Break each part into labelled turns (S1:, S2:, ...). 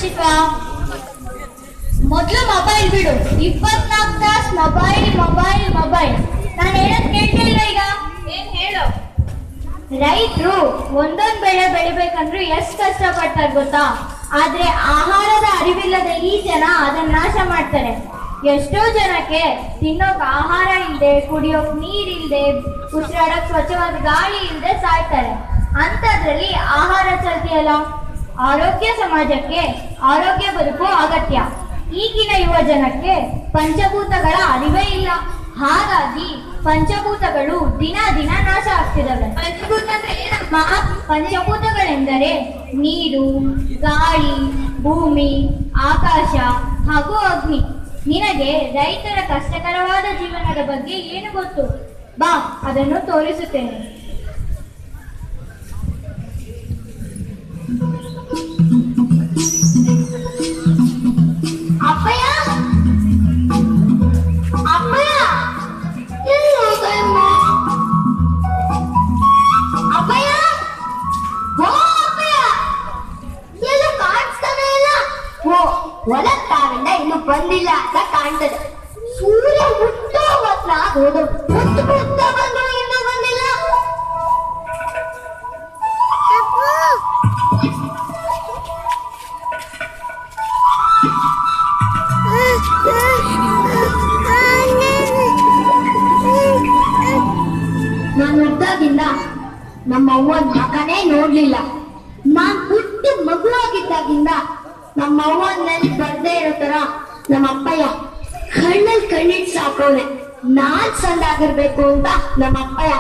S1: ಶಿಲ್ಪಾ, ಮೊದ್ಲು ಮೊಬೈಲ್ ಬಿಡು. 24 ತಾಸು ಮೊಬೈಲ್ ಮೊಬೈಲ್ ಮೊಬೈಲ್. ನಾನು ಹೇಳೋದ್ ಕೇಳ್ತಾ ಇಲ್ಲ ಈಗ?
S2: ಏನ್ ಹೇಳು.
S1: ರೈತರು ಒಂದೊಂದ್ ಬೆಳೆ ಬೆಳಿಬೇಕಂದ್ರೆ ಎಷ್ಟು ಕಷ್ಟಪಡ್ತಾರೆ ಗೊತ್ತಾ? ಆದ್ರೆ ಆಹಾರದ ಅರಿವಿಲ್ಲದೆ ಈ ಜನ ಅದನ್ನ ನಾಶ ಮಾಡ್ತಾರೆ. ಎಷ್ಟೋ ಜನಕ್ಕೆ ತಿನ್ನೋಕ್ ಆಹಾರ ಇಲ್ಲದೆ, ಕುಡಿಯೋಕ್ ನೀರ್ ಇಲ್ಲದೆ, ಉಸಿರಾಡಕ್ ಸ್ವಚ್ಛವಾದ ಗಾಳಿ ಇಲ್ಲದೆ ಸಾಯ್ತಾರೆ. ಅಂಥದ್ರಲ್ಲಿ ಆಹಾರ ಚಲ್ತಿಯಲ್ಲ. ಆರೋಗ್ಯ ಸಮಾಜಕ್ಕೆ ಆರೋಗ್ಯ ಬದುಕು ಅಗತ್ಯ. ಈಗಿನ ಯುವ ಜನಕ್ಕೆ ಪಂಚಭೂತಗಳ ಅರಿವೇ ಇಲ್ಲ. ಹಾಗಾಗಿ ಪಂಚಭೂತಗಳು ದಿನ ದಿನ ನಾಶ ಆಗ್ತಿದ್ದಾವೆ.
S2: ಪಂಚಭೂತ ಅಂದ್ರೆ ಏನಮ್ಮ?
S1: ಪಂಚಭೂತಗಳೆಂದರೆ ನೀರು, ಗಾಳಿ, ಭೂಮಿ, ಆಕಾಶ ಹಾಗೂ ಅಗ್ನಿ. ನಿನಗೆ ರೈತರ ಕಷ್ಟಕರವಾದ ಜೀವನದ ಬಗ್ಗೆ ಏನು ಗೊತ್ತು? ಬಾ, ಅದನ್ನು ತೋರಿಸುತ್ತೇನೆ.
S2: ಅಪ್ಪಯ್ಯ, ಅಪ್ಪಯ್ಯ, ಅಪ್ಪಯ್ಯ, ಓ ಅಪ್ಪಯ್ಯ, ಎಲ್ಲ ಕಾಣಿಸ್ತಾನೆ ಇಲ್ಲ. ಓ, ಹೊಲಕ್ ತಾವಿಂದ ಇನ್ನು ಬಂದಿಲ್ಲ ಅಂತ ಕಾಣ್ತದೆ. ಸೂರ್ಯ ಹುಟ್ಟೋ ಹೊತ್ನ ಹೋದು ಹುಟ್ಟ ಬಂದು ಇನ್ನೂ ಬಂದಿಲ್ಲ. ನಾನು ಹುಟ್ಟಾಗಿಂದ ನಮ್ಮ ಅವ್ವನ ಮಗನೇ ನೋಡ್ಲಿಲ್ಲ. ನಾನ್ ಹುಟ್ಟು ಮಗುವಾಗಿದ್ದಾಗಿಂದ ನಮ್ಮ ಅವ್ವನಲ್ಲಿ ಬರ್ದೇ ಇರೋ ತರ ನಮ್ಮ ಅಪ್ಪಯ್ಯ ಕಣ್ಣಲ್ಲಿ ಕಣ್ಣಿಟ್ಟು ಸಾಕೋನೆ. ನಾನ್ ಸಂದಾಗಿರ್ಬೇಕು ಅಂತ ನಮ್ಮ ಅಪ್ಪಯ್ಯ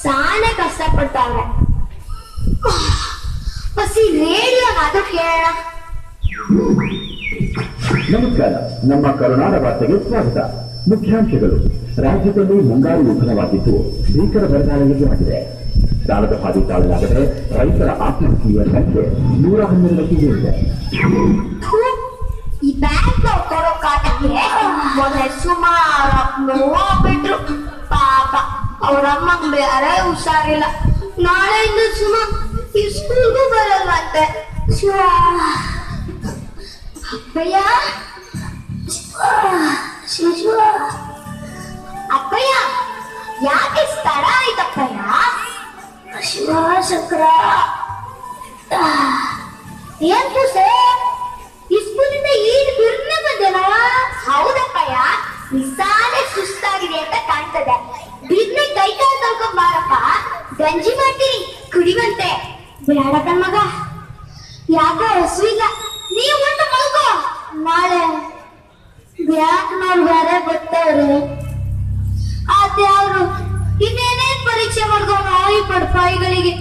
S2: ಸಾನೆ ಕಷ್ಟಪಡ್ತಾವ್ರೆ. ಬಸಿ ರೇಡಿಯೋನಾದ್ರೂ ಕೇಳೋಣ.
S3: ನಮಸ್ಕಾರ, ನಮ್ಮ ಕರುನಾಡ ವಾರ್ತೆಗೆ ಸ್ವಾಗತ. ಮುಖ್ಯಾಂಶಗಳು: ರಾಜ್ಯದಲ್ಲಿ ಮುಂಗಾರು ವಿಫಲವಾಗಿದ್ದು ಭೀಕರ ಬರಗಾಲ ಎದುರಾಗಿದೆ. ಸಾಲದ ಹಾದಿ ತಾಳಲಾಗದೆ ರೈತರ ಆತ್ಮಹತ್ಯೆಯ ಸಂಖ್ಯೆ 112ಕ್ಕೆ ಏರಿದೆ.
S2: ಈ ಬ್ಯಾಂಕ್ ಕೊಡೋ ಕಾಟಕ್ಕೆ ಮೊನ್ನೆ ಸುಮಾರು ನೋಡ್ಬಿಟ್ರು. ಪಾಪ ಅವ್ರಮ್ಮಂಗ್ ಬೇರೆ ಹುಷಾರಿಲ್ಲ. ನಾಳೆಯಿಂದ ಸುಮಾ ಈ ಸ್ಕೂಲ್ಗೂ ಬರಲ್ವಂತೆ. ಅಪ್ಪಯ್ಯ, ಅಪ್ಪಯ್ಯ, ಯಾಕೆ ತಡ ಆಯ್ತಪ್ಪಯ್ಯ? ಶಿವಶಂಕರ, ಏನ್ ಪೂಸೆ ಈ ಸ್ಕೂಲಿಂದ ಈಗ ಬಿರ್ನೆ ಬಂದೇನವ? ಹೌದಪ್ಪಯ್ಯ, ನಿಸಾಲೆ ಸುಸ್ತಾಗಿದೆ ಅಂತ ಕಾಣ್ತದೆ. ಬಿರ್ನೆ ಕೈ ಕಾಲು ತೊಳ್ಕೊಂಡ್ ಬಾರಪ್ಪ, ಗಂಜಿ ಮಾಡ್ತೀನಿ ಕುಡಿವಂತೆ. ಬೇಡ ಕಣ್ಮಗ, ಯಾಕ ಹಸು ಇಲ್ಲ. ನೀವು ಉಂಟು ಮಲ್ಕೋ. ನಾಳೆ ಬ್ಯಾಂಕ್ನವ್ರು ಬೇರೆ ಬರ್ತಾವ್ರೆ. ಆದ್ರೆ ಅವರು ಇನ್ನೇನೇನ್ ಪರೀಕ್ಷೆ ಮಾಡ್ಕೊಂಡು ಈ ಪಡ್ಪಾಯಿಗಳಿಗೆ.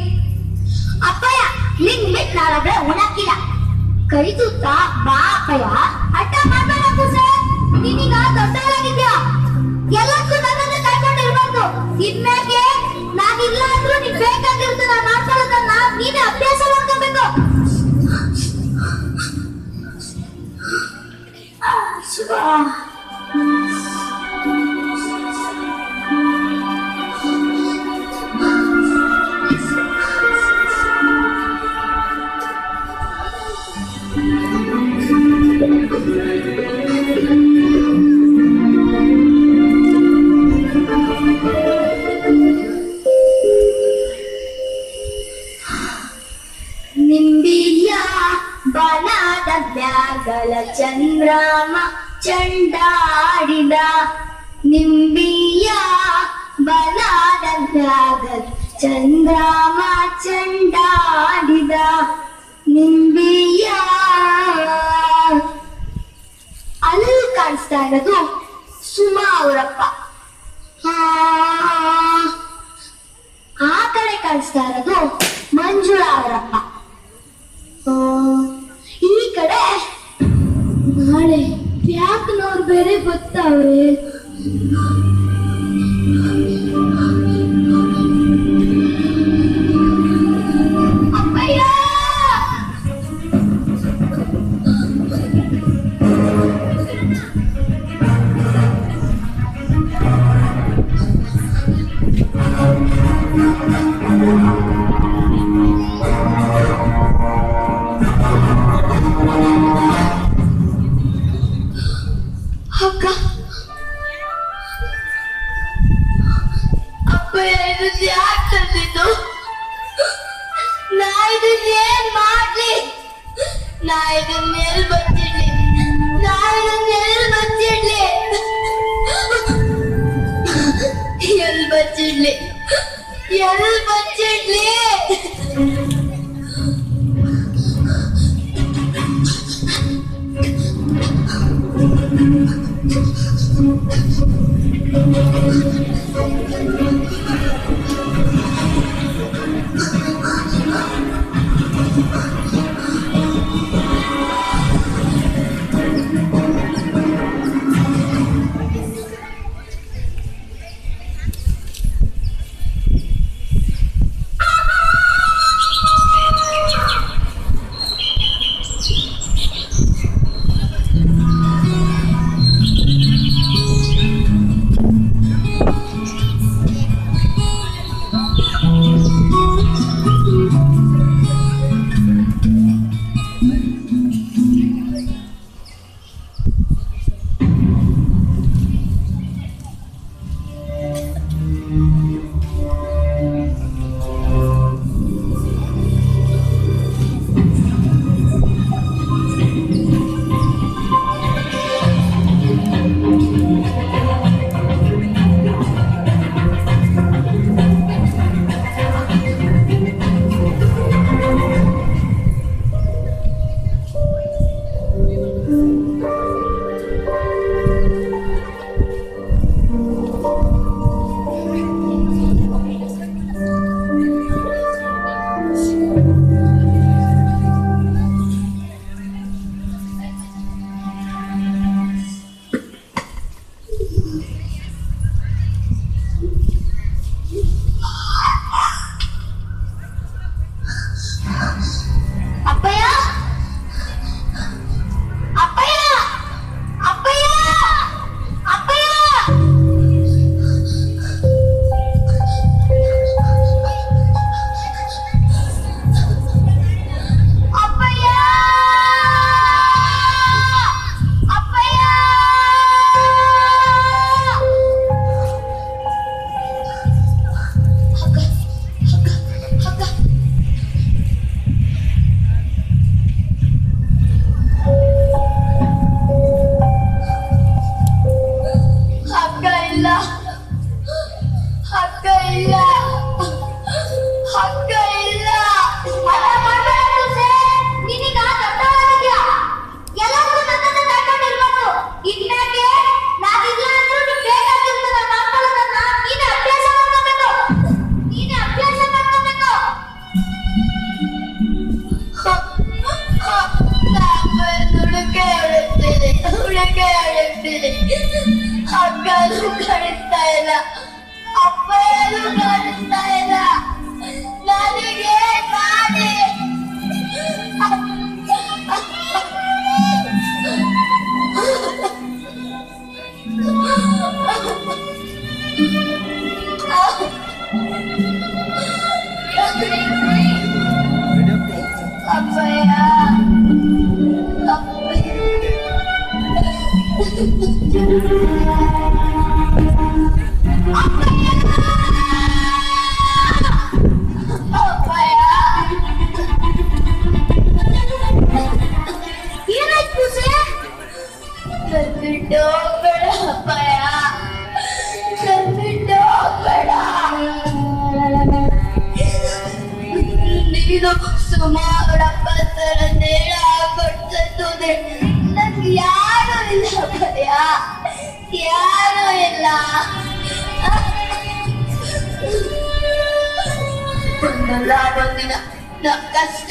S2: ಅಪ್ಪಯ್ಯ, ನಿನ್ ಬಿಟ್ಟು ನಾನೊಬ್ಳೆ ಉಣಕ್ಕಿಲ್ಲ. ಕೈ ತೂತ ಬಾ ಅಪ್ಪಯ್ಯ. ಅಡ್ಡ ಮಾತಾಡಕ್ಕೂ ಸರ್, ನೀನೀಗ ದೊಡ್ಡವರಾಗಿದ್ಯಾ. ಎಲ್ಲಕ್ಕೂ ನನ್ನನ್ನು ಕಾಯ್ಕೊಂಡಿರ್ಬಾರ್ದು. ಇನ್ಮೇಲೆ ನಾನಿಲ್ಲ ಅಂದ್ರೂ ನೀನ್ ಬೇಕಾಗಿರುತ್ತೆ. ನಾನು ಮಾಡ್ಕೊಳ್ಳೋದನ್ನ ನೀನೇ ಅಭ್ಯಾಸ ಮಾಡ್ಕೋಬೇಕು. ಶಿವ, ನಿಂಬಿಯ ಬನದ ಮ್ಯಾಗಲ ಚಂದ್ರಮ ಚಂಡಾಡಿದ. ನಿಂಬಿಯ ಬನದ ಮ್ಯಾಗಲ ಚಂದ್ರಮ ಚಂಡಾಡಿದ. ನಿಂಬಿಯ ಅಲ್ಲಿ ಕಾಣಿಸ್ತಾ ಇರೋದು ಸುಮಾ ಅವರಪ್ಪ. ಆ ಕಡೆ ಕಾಣಿಸ್ತಾ ಇರೋದು ಮಂಜುಳಾ ಅವರಪ್ಪ. ಈ ಕಡೆ ನಾಳೆ ಬ್ಯಾಂಕ್ನವ್ರು ಬೇರೆ ಬರ್ತಾವ್ರೆ. ಅಪ್ಪಯ್ಯ, ನಾ ಇದನ್ನ ಎಲ್ಲಿ ಬಚ್ಚಿಡ್ಲಿ ಎಲ್ಲಿ ಬಚ್ಚಿಡ್ಲಿ ಅಕ್ಕನೂ ಕಾಣಿಸ್ತಾ ಇಲ್ಲ, ಅಪ್ಪನೂ ಕಾಣಿಸ್ತಾ ಇಲ್ಲ. ನನಗೆ ನಾನೇ ಅಪ್ಪಯ್ಯ ನೀನು ಸುಮಾರು ಪತ್ತರ ನೇರ ಕೊಡ್ತದೆ. ನಂಗೆ ಯಾರು ಇಲ್ಲ ಭಯ, ಯಾರು ಇಲ್ಲ. ಒಂದಿನ ನಮ್ ಕಷ್ಟ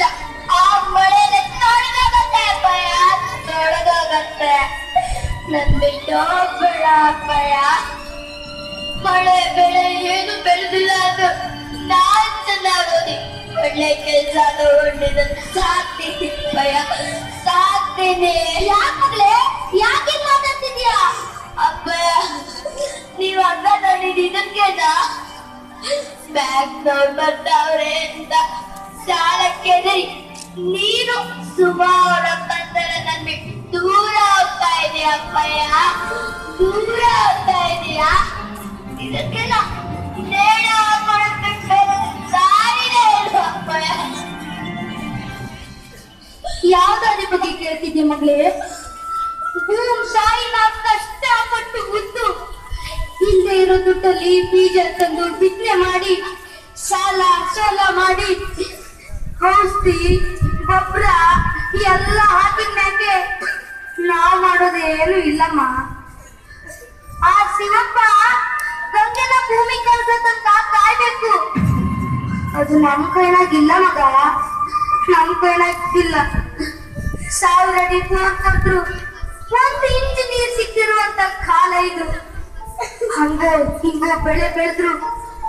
S2: ಆ ಮಳೆಯಲ್ಲಿ ತೊಳೆದೋಗತ್ತೆ ಭಯ, ತೊಳೆದೋಗತ್ತೆ. ನನ್ ಬಿಟ್ಟು ಹೋಗ್ಬೇಡ ಭಯ. ಮಳೆ ಬೆಳೆ ಏನು ಬೆಳೆದಿಲ್ಲ ಅದು ನಾನ್ ಚೆನ್ನಾಗೋದಿ ಒಳ್ಳೆ ಕೆಲಸ ತಗೊಂಡಿದ್ದ ಸಾಕ್ತೀನಿ ಭಯ, ಸಾಕ್ತೀನಿ. ಯಾಕಂದ್ರೆ ಯಾಕೆ ಮಾತಾಡ್ತಿದ್ಯಾ ಅಪ್ಪಯ್ಯ? ನೀವ್ ಹಂಗ ನೋಡಿದ ಇದಕ್ಕೇನಾ ಬ್ಯಾಂಕ್ನವ್ರು ಬರ್ತಾವ್ರೆ ಅಂತ ಸಾಲಕ್ಕೆ ನೀನು ಸುಮಾರು ಬಂದರೆ ನನ್ ಬಿಟ್ಟು ದೂರ ಹೋಗ್ತಾ ಇದೀಯ ಅಪ್ಪಯ್ಯ, ದೂರ ಹೋಗ್ತಾ ಇದೀಯಾ. ಇದಕ್ಕೆಲ್ಲ ನೇಣ ಹಾಕೊಳಕ್ಕೆ ದಾರಿನೇ ಇಲ್ಲ ಅಪ್ಪಯ್ಯ. ಯಾವ್ದಾದ್ರ ಬಗ್ಗೆ ಕೇಳ್ತಿದ್ದೆ ಮಗಳೇ? ಭೂಮ್ ತಾಯಿನ ಕಷ್ಟಪಟ್ಟು ಉದ್ದು ಇಲ್ಲದೆ ಇರೋ ದುಡ್ಡಲ್ಲಿ ಬೀಜ ತಂದು ಬಿತ್ತನೆ ಮಾಡಿ ಸಾಲ ಸೋಲ ಮಾಡಿ ಔಷಧಿ ಗೊಬ್ಬರ ಎಲ್ಲ ಹಾಕಿದ ಮ್ಯಾಗೆ ನಾವ್ ಮಾಡೋದೇನು ಇಲ್ಲಮ್ಮ. ಆ ಶಿವಪ್ಪ ಗಂಗೆನ ಭೂಮಿ ಕೆಲಸ ತನಕ ಕಾಯ್ಬೇಕು. ಅದು ನಮ್ ಕೈನಾಗಿಲ್ಲ ಮಗ, ನಮ್ ಕೈನಾಗಿಲ್ಲ. 1000 ಅಡಿ ಬೋರ್ ಕೊಟ್ರು 1 ಇಂಚ್ ನೀರ್ ಸಿಕ್ಕಿರುವಂತ ಕಾಲ ಇದು. ಹಂಗೋ ಹಿಂಗೋ ಬೆಳೆ ಬೆಳೆದ್ರು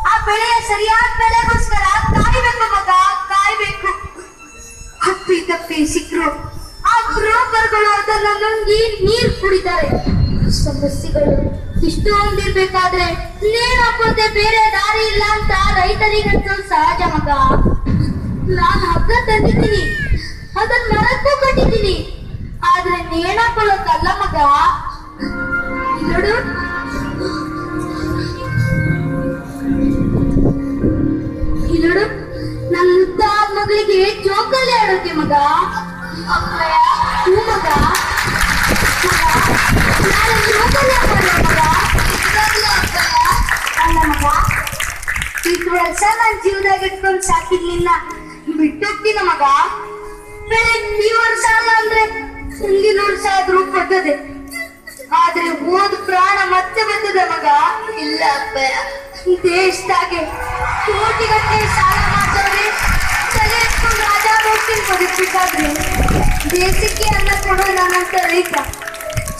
S2: ಆ ಬೆಳೆಯ ಸರಿಯಾದ ಬೆಳೆಗೋಸ್ಕರ ಕಾಯ್ಬೇಕು ಮಗ, ಕಾಯ್ಬೇಕು. ಹಪ್ಪಿ ತಪ್ಪಿ ಸಿಕ್ಕರು ಆ ಬ್ರೋಕರ್ಗಳು ಅದನ್ನ ನುಂಗಿ ನೀರ್ ಕುಡಿತಾರೆ. ಸಮಸ್ಯೆಗಳು ಇಷ್ಟೊಂದಿರ್ಬೇಕಾದ್ರೆ ನೇಣು ಹಾಕೋದೆ ಬೇರೆ ದಾರಿ ಇಲ್ಲ ಅಂತ ರೈತರಿಗಂತೂ ಸಹಜ ಮಗ. ನಾನು ಹಗ್ಗ ತಂದಿದ್ದೀನಿ, ಅದನ್ನ ಮರಕ್ಕೂ ಕಟ್ಟಿದ್ದೀನಿ, ಆದ್ರೆ ನೇಣು ಹಾಕೊಳ್ಳೋಕಲ್ಲ ಮಗ. ನೋಡು ನೋಡು, ನನ್ನ ಮುದ್ದಾದ ಮಗಳಿಗೆ ಜೋಕಾಲಿ ಆಡೋಕೆ ಮಗ. ಹೂ ಮಗ, ನಾನು ಜೋಕಾಲಿ ಆಡೋಣ ಮಗ. ಅಲ್ಲ ಮಗ, ಇಷ್ಟು ವರ್ಷ ನನ್ನ ಜೀವದಾಗ ಇಟ್ಕೊಂಡು ಸಾಕಿದ್ನಿನ್ನ ಬಿಟ್ಟೋಗ್ತೀನ ಮಗ. ಬೆಳೆ ಈ ವರ್ಷ ಅಲ್ಲ ಅಂದ್ರೆ ಮುಂದಿನ ವರ್ಷ ಆದ್ರೂ ಬರ್ತದೆ, ಆದ್ರೆ ಓದ್ ಪ್ರಾಣ ಮತ್ತೆ ಬರ್ತದೆ ಮಗ. ಇಲ್ಲ ಅಪ್ಪಯ್ಯ, ದೇಶದಾಗೆ ಕೋಟಿಗಟ್ಟಲೆ ಸಾಲ ಮಾಡ್ತಾರೆ, ತಲೆ ಎತ್ಕೊಂಡು ರಾಜಾರೋಗ್ಯ ಬದುಕಬೇಕಾದ್ರೆ ದೇಶಕ್ಕೆ ಅನ್ನ ಕೊಡೋ ನಾನಂತ ರೈತ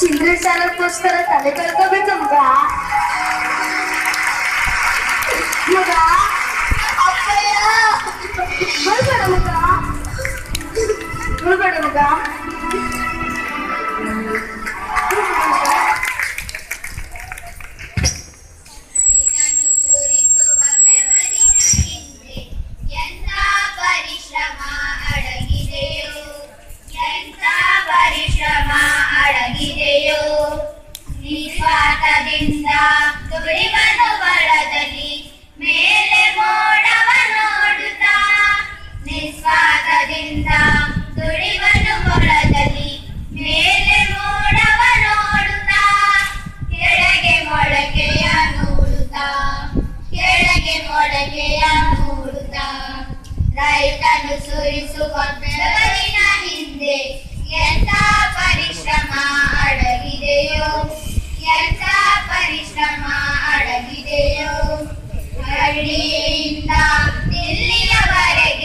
S2: ಚಿಲ್ಲರೆ ಸಾಲಕ್ಕೋಸ್ಕರ ತಲೆ ಕಳ್ಕೋಬೇಕು ಮಗ. ಮಗ ಅಪ್ಪಯ್ಯ ಬರ್ಬೇಡ ಮಗ, ಬರ್ಬೇಡ ಮಗ.
S4: ನಿಸ್ವಾರ್ಥದಿಂದ ದುಡಿವನು ಬರದಲ್ಲಿ ಮೇಲೆ ಮೋಡವ ನೋಡುತ್ತಾ, ನಿಸ್ವಾರ್ಥದಿಂದ ದುಡಿವನು ಬರದಲ್ಲಿ ಮೇಲೆ ಮೋಡವ ನೋಡುತ್ತಾ, ಕೆಳಗೆ ಮೊಳಕೆಯ ನೋಡುತ್ತಾ, ಕೆಳಗೆ ಮೊಳಕೆಯ ನೋಡುತ್ತಾ, ರೈತನು ಸುರಿಸುವ ಬೆವರಿನ ಹಿಂದೆ ಎಂಥ ಪರಿಶ್ರಮ ಅಡಗಿದೆಯೋ, ಎಂಥ ಪರಿಶ್ರಮ ಅಡಗಿದೆಯೋ. ಹಳ್ಳಿಯಿಂದ ದಿಲ್ಲಿಯವರೆಗೆ